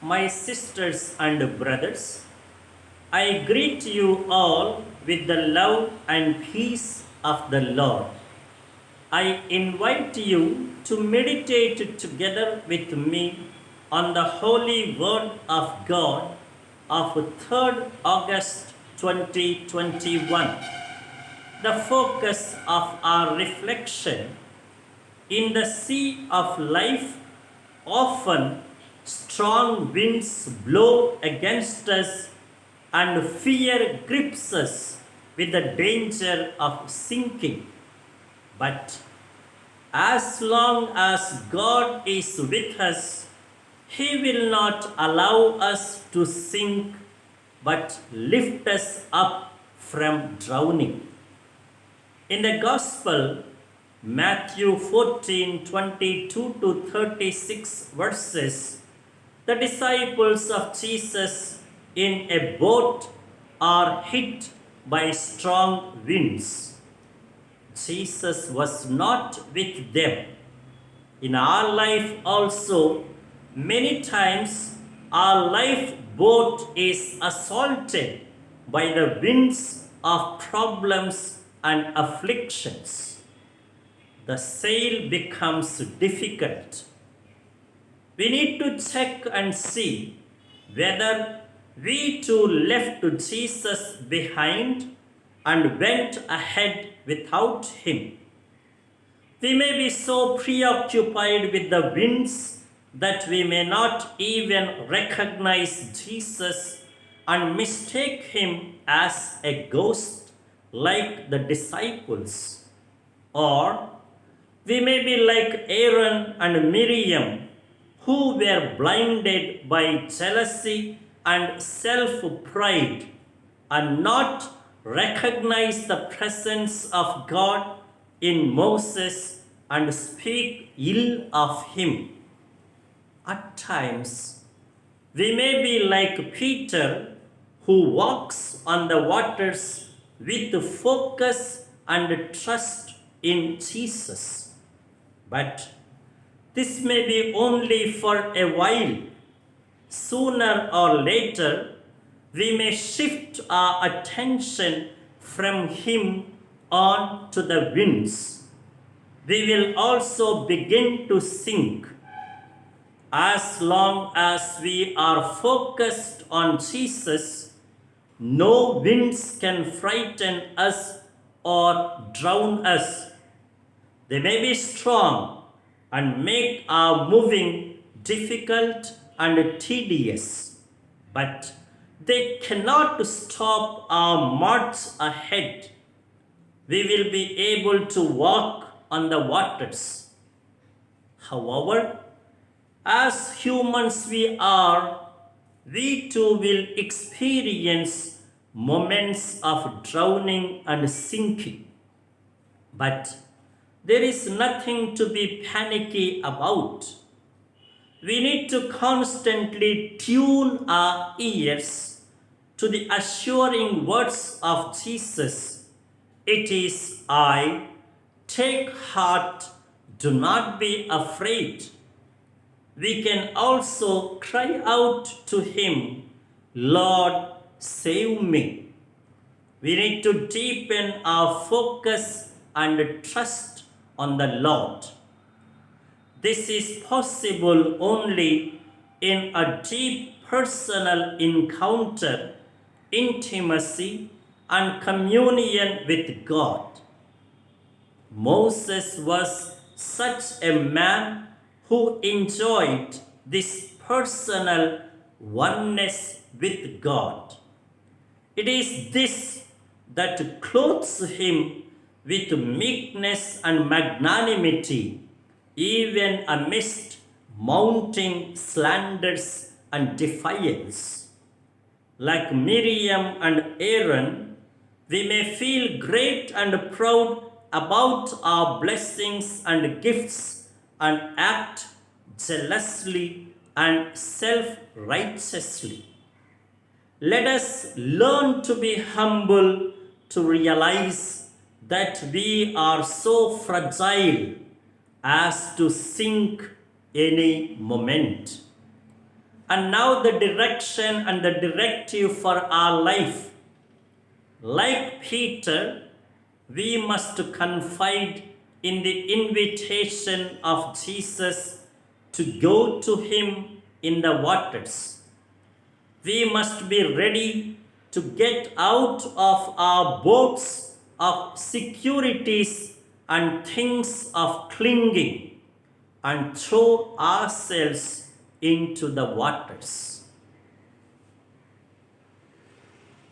My sisters and brothers, I greet you all with the love and peace of the Lord. I invite you to meditate together with me on the holy word of God of 3rd August 2021. The focus of our reflection: in the sea of life, often strong winds blow against us and fear grips us with the danger of sinking. But as long as God is with us, He will not allow us to sink but lift us up from drowning. In the Gospel, Matthew 14:22 to 36 verses, the disciples of Jesus in a boat are hit by strong winds. Jesus was not with them. In our life also, many times our lifeboat is assaulted by the winds of problems and afflictions. The sail becomes difficult. We need to check and see whether we too left Jesus behind and went ahead without him. We may be so preoccupied with the winds that we may not even recognize Jesus and mistake him as a ghost like the disciples. Or we may be like Aaron and Miriam, who were blinded by jealousy and self pride and not recognize the presence of God in Moses and speak ill of him. At times, we may be like Peter, who walks on the waters with focus and trust in Jesus. But this may be only for a while. Sooner or later, we may shift our attention from him on to the winds. We will also begin to sink. As long as we are focused on Jesus, no winds can frighten us or drown us. They may be strong and make our moving difficult and tedious, but they cannot stop our march ahead. We will be able to walk on the waters. However, as humans we are, we too will experience moments of drowning and sinking. But there is nothing to be panicky about. We need to constantly tune our ears to the assuring words of Jesus. It is I. Take heart, do not be afraid. We can also cry out to him, Lord, save me. We need to deepen our focus and trust on the Lord. This is possible only in a deep personal encounter, intimacy, and communion with God. Moses was such a man who enjoyed this personal oneness with God. It is this that clothes him with meekness and magnanimity, even amidst mounting slanders and defiance. Like Miriam and Aaron, we may feel great and proud about our blessings and gifts and act jealously and self righteously. Let us learn to be humble, to realize that we are so fragile as to sink any moment. And now the direction and the directive for our life. Like Peter, we must confide in the invitation of Jesus to go to him in the waters. We must be ready to get out of our boats of securities and things of clinging and throw ourselves into the waters.